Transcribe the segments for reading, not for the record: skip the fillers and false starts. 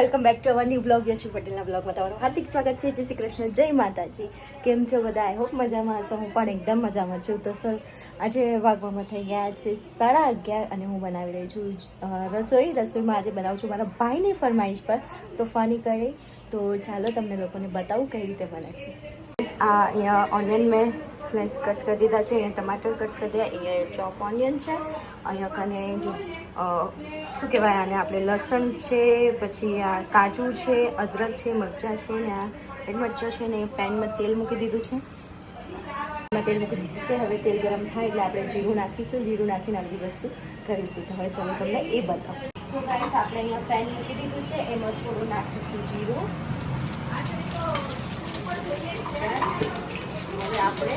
Welcome back to our new blog. Yashu પટેલના બ્લોગમાં તમારું હાર્દિક સ્વાગત છે. જય શ્રી કૃષ્ણ, જય માતાજી. કેમ છો બધા? આઈ હોપ મજામાં હશો. હું પણ એકદમ મજામાં છું. તો સર આજે વાગવામાં થઈ ગયા છે 11:30 અને હું બનાવી રહી છું રસોઈમાં આજે બનાવું છું મારા ભાઈની ફરમાઈશ પર તોફાની કરી. તો ચાલો તમને લોકોને બતાવું કઈ રીતે બને છે. આ અહીંયા ઓનિયન મેં સ્લાઇસ કટ કરી દીધા છે, અહીંયા ટમાટર કટ કરી દીધા, અહીંયા ચોપ ઓનિયન છે, અહીંયા કને શું કહેવાય આને આપણે લસણ છે, પછી આ કાજુ છે, અદરક છે, મરચાં છે ને આ રેડ મરચાં છે ને પેનમાં તેલ મૂકી દીધું છે. તેલ મૂકી દીધું છે. હવે તેલ ગરમ થાય એટલે આપણે જીરું નાખીશું. જીરું નાખીને આ બધી વસ્તુ કરીશું. તો હવે ચાલો તમને એ બતાવો. સો ગાઈસ આપણે અહીંયા પેન મૂકી દીધું છે, એમાં થોડું નાખીશું જીરું. હવે આપણે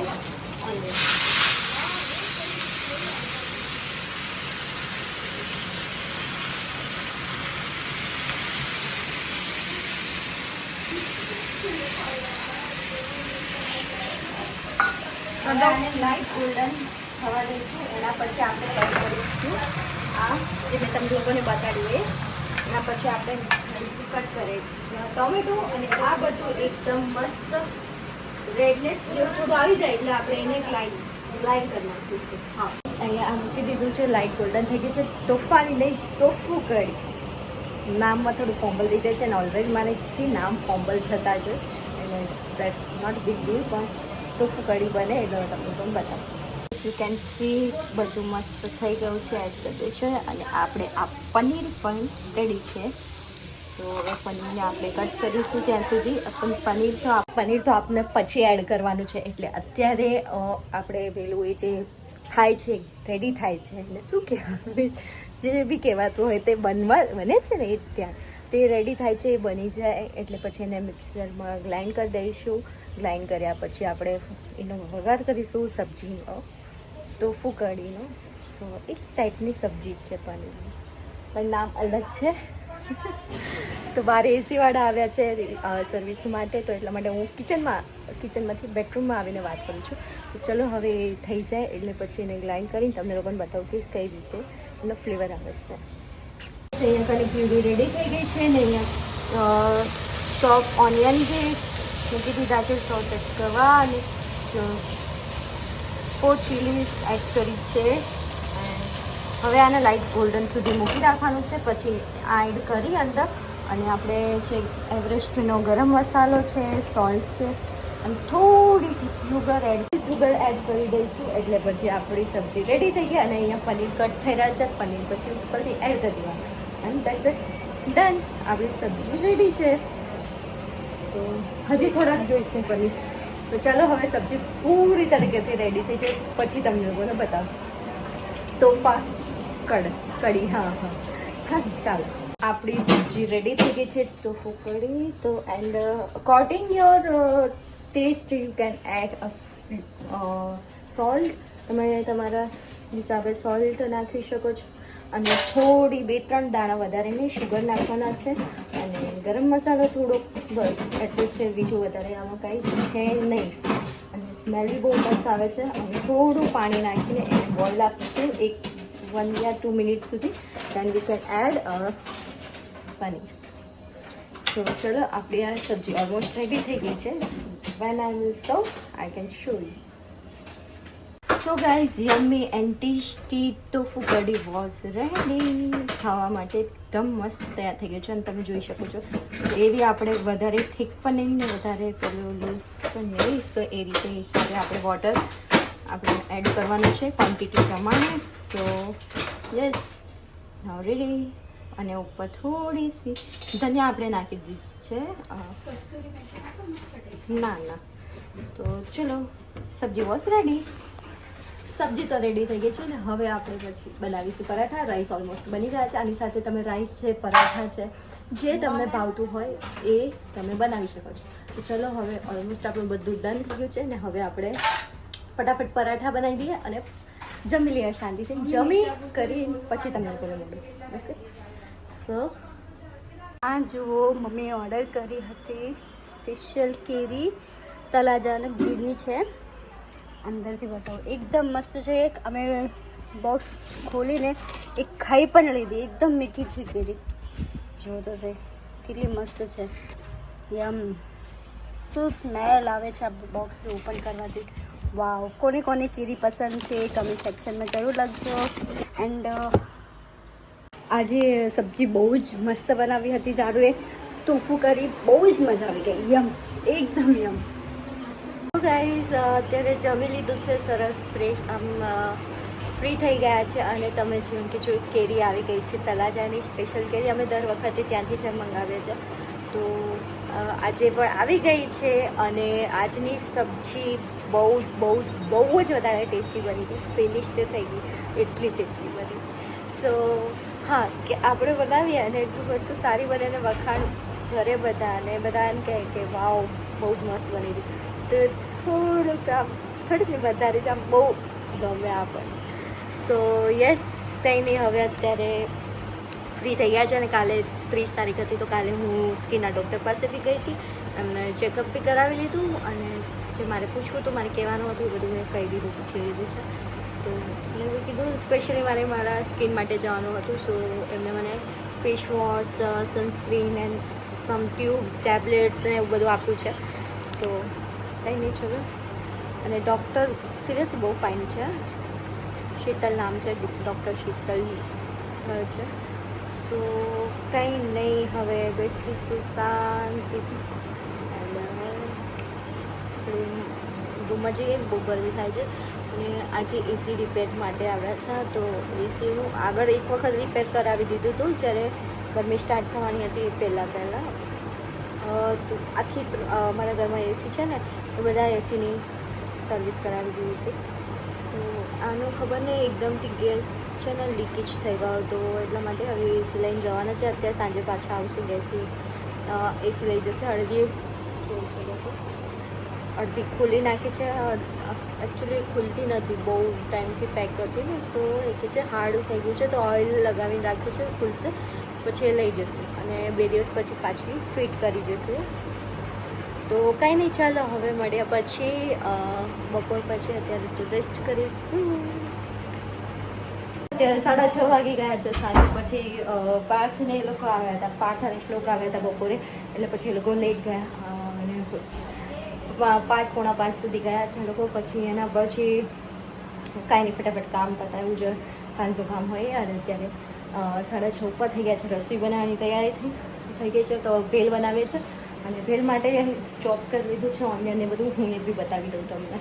ઓનિયન લાઈટ ગોલ્ડન થવા દઈશું. એના પછી આપણે એડ કરીશું આ જે મેં તમને લોકોને બતાડ્યું એના પછી આપણે કટ કરે ટોમેટો અને આ બધું એકદમ મસ્ત રેડનેસ જેવું થોડું આવી જાય એટલે આપણે એને લાઈન કરી નાખીશું. હા, અહીંયા આ મૂકી દીધું છે, લાઈટ ગોલ્ડન થઈ ગયું છે. તોફાની નહીં, ટોફુ કરી. નામમાં થોડું ફોમ્બલ થઈ જાય છે ને ઓલરેડી મારેથી નામ ફોમ્બલ થતા છે એટલે દેટ્સ નોટ બિગ ડીલ, પણ ટોફુ કઢી બને એટલે તમને પણ બતાવું. યુ કેન સી બધું મસ્ત થઈ ગયું છે, એડ કરી છે અને આપણે આ પનીર પણ રેડી છે. તો હવે પનીરને આપણે કટ કરીશું ત્યાં સુધી. પનીર તો આપણે પછી એડ કરવાનું છે એટલે અત્યારે આપણે પેલું એ જે થાય છે રેડી થાય છે એટલે શું કહેવાય જે બી કહેવાતું હોય તે બને છે ને એ ત્યાં તે રેડી થાય છે, એ બની જાય એટલે પછી એને મિક્સરમાં ગ્રાઇન્ડ કરી દઈશું. ગ્રાઇન્ડ કર્યા પછી આપણે એનો વઘાર કરીશું સબ્જીનો, ટોફુ કઢીનો. સો એક ટાઈપની સબ્જી છે પનીરની, પણ નામ અલગ છે. તો બારે એસીવાળા આવ્યા છે સર્વિસ માટે, તો એટલા માટે હું કિચનમાંથી બેડરૂમમાં આવીને વાત કરું છું. તો ચલો હવે એ થઈ જાય એટલે પછી એને ગ્રાઇન્ડ કરીને તમને લોકોને બતાવું કે કઈ રીતે એનો ફ્લેવર આવે છે. અહીંયા કને પ્યુરી રેડી થઈ ગઈ છે ને અહીંયા ચોપ ઓનિયન જે મૂકી દીધા છે, સોસ એડ કરવા અને 4 ચીલી એડ કરી છે. હવે આને લાઈટ ગોલ્ડન સુધી મૂકી રાખવાનું છે, પછી આ એડ કરી અંદર અને આપણે છે એવરેસ્ટનો ગરમ મસાલો છે, સોલ્ટ છે અને થોડી સી શુગર એડ કરી દઈશું એટલે પછી આપણી સબ્જી રેડી થઈ ગઈ. અને અહીંયા પનીર કટ થઈ રહ્યા છે, પનીર પછી ઉપરથી એડ કરી દેવાનું અને દેટ્સ ઇટ, ડન. આપણી સબ્જી રેડી છે. સો હજી થોડાક જોઈશે પનીર. તો ચાલો હવે સબ્જી પૂરી તરીકેથી રેડી થઈ જાય પછી તમને લોકોને બતાવો. તોફા કઢી. હા ચાલો આપણી સબ્જી રેડી થઈ ગઈ છે, ટોફુ કઢી. તો and according your taste you can add salt. તમે તમારા હિસાબે સોલ્ટ નાખી શકો છો અને થોડી 2-3 દાણા વધારીને શુગર નાખવાના છે અને ગરમ મસાલો થોડો, બસ એટલું જ છે. બીજું વધારે આમાં કાંઈ છે નહીં અને સ્મેલ બી બહુ મસ્ત આવે છે. અને થોડું પાણી નાખીને એને બોઇલ આપીશું 1 યા 2 મિનિટ સુધી. દેન વી કેન એડ પનીર. સો ચલો આપણી આ સબ્જી ઓલમોસ્ટ રેડી થઈ ગઈ છે. When I will serve I can show you. So guys, yummy and tasty tofu kadhi was ready. ખાવા માટે એકદમ મસ્ત તૈયાર થઈ ગયું છે અને તમે જોઈ શકો છો એવી આપણે વધારે થીક પણ નહીં ને વધારે પેલું લૂઝ પણ નહીં. સો એ રીતે હિસાબે આપણે વોટર આપણે એડ કરવાનું છે ક્વોન્ટિટી પ્રમાણે. સો યસ, નાવ રેડી. અને ઉપર થોડી સી ધનિયા આપણે નાખી દીધી છે. ના તો ચલો, સબ્જી વોઝ રેડી. સબ્જી તો રેડી થઈ ગઈ છે ને હવે આપણે પછી બનાવીશું પરાઠા. રાઈસ ઓલમોસ્ટ બની ગયા છે. આની સાથે તમે રાઈસ છે, પરાઠા છે, જે તમને ભાવતું હોય એ તમે બનાવી શકો છો. તો ચલો હવે ઓલમોસ્ટ આપણું બધું ડન થઈ ગયું છે ને હવે આપણે ફટાફટ પરાઠા બનાવી દઈએ અને જમી લઈએ શાંતિથી. જમી કરી પછી તમને લોકોને મળું. ઓકે, સો આ જુઓ મમ્મીએ ઓર્ડર કરી હતી સ્પેશિયલ કેરી તલાજા અને બીડની છે. અંદરથી બતાવો, એકદમ મસ્ત છે. અમે બોક્સ ખોલીને એક ખાઈ પણ લીધી, એકદમ મીઠી છે કેરી. જો તો છે કેટલી મસ્ત છે. યમ. શું સ્મેલ આવે છે આ બોક્સને ઓપન કરવાથી. વાવ. કોને કોને કેરી પસંદ છે કમેન્ટ સેક્શનમાં જરૂર લખજો. એન્ડ આજે સબ્જી બહુ જ મસ્ત બનાવી હતી જાડુએ. ટોફુ કરી બહુ જ મજા આવી ગઈ. યમ. એકદમ યમ. ગાઈઝ અત્યારે જમી લીધું છે સરસ ફ્રી થઈ ગયા છે. અને તમે જેમ કે જો કેરી આવી ગઈ છે તલાજાની સ્પેશિયલ કેરી. અમે દર વખતે ત્યાંથી જ મંગાવીએ છીએ. તો આજે પણ આવી ગઈ છે. અને આજની સબ્જી બહુ જ વધારે ટેસ્ટી બની હતી. ફિનિશ્ડ થઈ ગઈ એટલી ટેસ્ટી બની. સો હા, કે આપણે બનાવીએ અને એટલું વસ્તુ સારી બને ને વખાણ ઘરે બધા અને બધા એમ કહે કે વાવ બહુ જ મસ્ત બની હતી. તો થોડીક વધારે જ આમ બહુ ગમે આપણને. સો યસ, કંઈ નહીં. હવે અત્યારે ફ્રી થઈ ગયા છે. અને કાલે 30 તારીખ હતી તો કાલે હું સ્કિનના ડૉક્ટર પાસે બી ગઈ હતી. એમને ચેકઅપ બી કરાવી લીધું. અને જે મારે પૂછવું હતું, મારે કહેવાનું હતું, એ બધું મેં કહી દીધું, પૂછી લીધું છે. તો મેં એવું કીધું સ્પેશિયલી મારા સ્કિન માટે જવાનું હતું. સો એમને મને face wash, sunscreen and sum tubes, tablets ને એવું બધું આપ્યું છે. તો કંઈ નહીં ચલો. અને ડૉક્ટર સિરિયસલી બહુ ફાઇન છે. શીતલ નામ છે, ડૉક્ટર શીતલ છે. સો કંઈ નહીં, હવે બેસીશું શાંતિથી. રૂમમાં જઈએ, બહુ ગરમી થાય છે. અને આજે એસી રિપેર માટે આવ્યા છે. તો એસીનું આગળ એક વખત રિપેર કરાવી દીધું હતું જ્યારે ગરમી સ્ટાર્ટ થવાની હતી પહેલાં તો આખી મારા ઘરમાં એસી છે ને, તો બધા એસીની સર્વિસ કરાવી દીધી હતી. તો આનું ખબર નહીં એકદમથી ગેસ છે ને લીકેજ થઈ ગયો હતો. એટલા માટે હવે એસી લઈને જવાના છે. અત્યારે સાંજે પાછા આવશે ગેસની એસી લઈ જશે. અડધી ખોલી નાખી છે. એકચ્યુઅલી ખુલતી નથી, બહુ ટાઈમથી પેક હતી ને. તો એ કે છે હાર્ડ થઈ ગયું છે, તો ઓઇલ લગાવીને રાખ્યું છે, ખુલશે પછી એ લઈ જશે. અને 2 દિવસ પછી પાછી ફિટ કરી જશે. તો કંઈ નહીં, ચાલો હવે મળ્યા પછી બપોર પછી. અત્યારે તો રેસ્ટ કરીશું. અત્યારે 6:30 વાગી ગયા છે સાંજે. પછી પાર્થને એ લોકો આવ્યા હતા, પાર્થ અને શ્લોક આવ્યા હતા બપોરે. એટલે પછી એ લોકો લેટ ગયા અને 4:45 સુધી ગયા છે એ લોકો. પછી એના પછી કાંઈ નહીં, ફટાફટ કામ પતાવ્યું છે. સાંજનું કામ હોય. અને અત્યારે 6:30 ઉપર થઈ ગયા છે. રસોઈ બનાવવાની તૈયારી થઈ ગઈ છે. તો ભેલ બનાવીએ છીએ. અને ભેલ માટે ચોપ કરી દીધું છે ઓનિયન ને બધું. હું એ બી બતાવી દઉં તમને.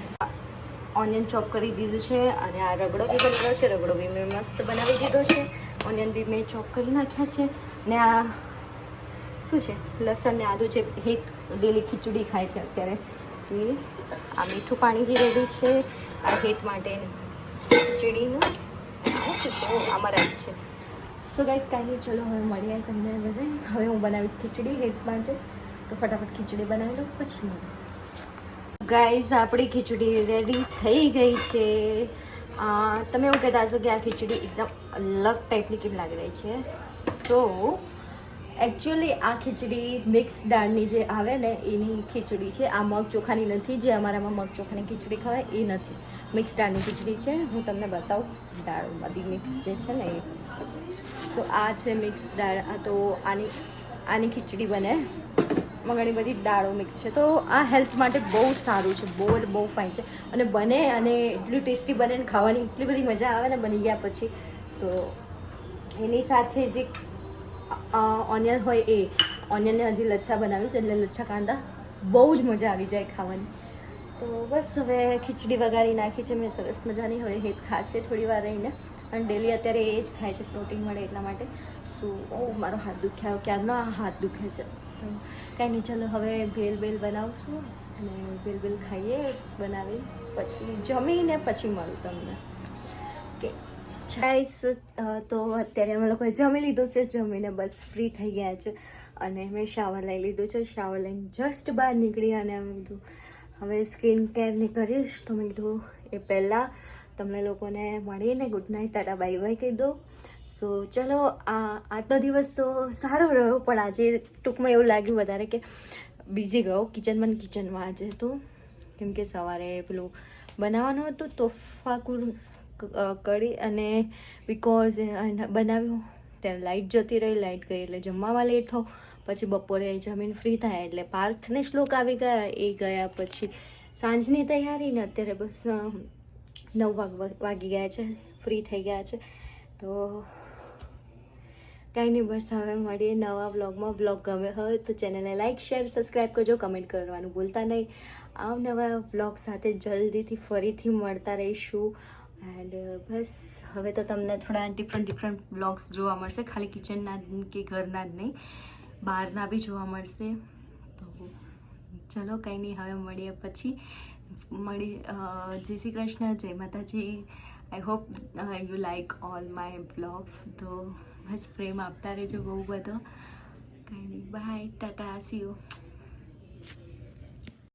ઓનિયન ચોપ કરી દીધું છે. અને આ રગડો બી બનેલો છે. રગડો બી મેં મસ્ત બનાવી દીધો છે. ઓનિયન બી મેં ચોપ કરી નાખ્યા છે. ને આ શું છે, લસણ ને આદું છે. હિત ડેલી ખીચડી ખાય છે અત્યારે. તો આ મીઠું પાણીથી રેડી છે. આ હિત માટે ખીચડીનું આ શું છે, અમારા જ છે. સો ગાઈઝ કાંઈ નહીં, ચલો હવે મળીએ તમને બધે. હવે હું બનાવીશ ખીચડી હિત માટે. તો ફટાફટ ખીચડી બનાવી લો પછી મળે. ગાઈઝ આપણી ખીચડી રેડી થઈ ગઈ છે. તમે એવું કહેતા હશો કે આ ખીચડી એકદમ અલગ ટાઈપની કેમ લાગી રહી છે. તો એકચ્યુઅલી આ ખીચડી મિક્સ દાળની જે આવે ને એની ખીચડી છે. આ મગ ચોખાની નથી. જે અમારામાં મગ ચોખાની ખીચડી ખવાય એ નથી. મિક્સ દાળની ખીચડી છે. હું તમને બતાવું દાળ બધી મિક્સ જે છે ને એ. સો આ છે મિક્સ દાળ. તો આની ખીચડી બને. ઘણી બધી દાળો મિક્સ છે. તો આ હેલ્થ માટે બહુ સારું છે. બહુ ફાઇન છે. અને બને અને એટલું ટેસ્ટી બને ને ખાવાની એટલી બધી મજા આવે ને બની ગયા પછી. તો એની સાથે જે ઓનિયન હોય એ ઓનિયનને હજી લચ્છા બનાવીશ. એટલે લચ્છા કાંદા બહુ જ મજા આવી જાય ખાવાની. તો બસ હવે ખીચડી વગાડી નાખી છે મેં સરસ મજાની. હવે હેત ખાશે થોડી વાર રહીને. અને ડેલી અત્યારે એ જ ખાય છે, પ્રોટીન મળે એટલા માટે. શું મારો હાથ દુખ્યા ક્યારનો આ હાથ દુખે છે. તો કાંઈ નહીં, ચાલો હવે ભેલ બનાવશું. અને ભેલ ખાઈએ બનાવી પછી જમીને પછી મળું તમને. કે ગાઈસ તો અત્યારે અમે લોકોએ જમી લીધું છે. જમીને બસ ફ્રી થઈ ગયા છે. અને મેં શાવર લઈ લીધું છે. શાવર લઈને જસ્ટ બહાર નીકળી. અને અમે કીધું હવે સ્કિન કેરની કરીશ. તો મેં કીધું એ પહેલાં તમને લોકોને મળીને good night, Tata bye bye કહી દો. સો ચલો, આજનો દિવસ તો સારો રહ્યો. પણ આજે ટૂંકમાં એવું લાગ્યું વધારે કે બીજી ગયો કિચનમાં આજે તો. કેમ કે સવારે પેલું બનાવવાનું હતું તોફાકુર કઢી. અને બિકોઝ બનાવ્યું ત્યારે લાઇટ જતી રહી. લાઇટ ગઈ એટલે જમવામાં લેટ થયો. પછી બપોરે જમીન ફ્રી થાય એટલે પાર્થને શ્લોક આવી ગયા, એ ગયા પછી સાંજની તૈયારી ને અત્યારે બસ 9 વાગી ગયા છે, ફ્રી થઈ ગયા છે. તો કાંઈ નહીં, બસ હવે મળીએ નવા બ્લોગમાં. બ્લોગ ગમે હોય તો ચેનલને લાઇક શેર સબસ્ક્રાઈબ કરજો, કમેન્ટ કરવાનું ભૂલતા નહીં. નવા બ્લોગ સાથે જલ્દીથી ફરીથી મળતા રહીશું. એન્ડ બસ હવે તો તમને થોડા ડિફરન્ટ બ્લોગ્સ જોવા મળશે, ખાલી કિચનના કે ઘરના જ નહીં, બહારના બી જોવા મળશે. તો ચલો કંઈ નહીં, હવે મળીએ પછી જય શ્રી કૃષ્ણ, જય માતાજી. I hope you like all my blogs. તો બસ પ્રેમ આપતા રહેજો બહુ બધો. કંઈ નહીં, બાય, ટાટા, સી યુ.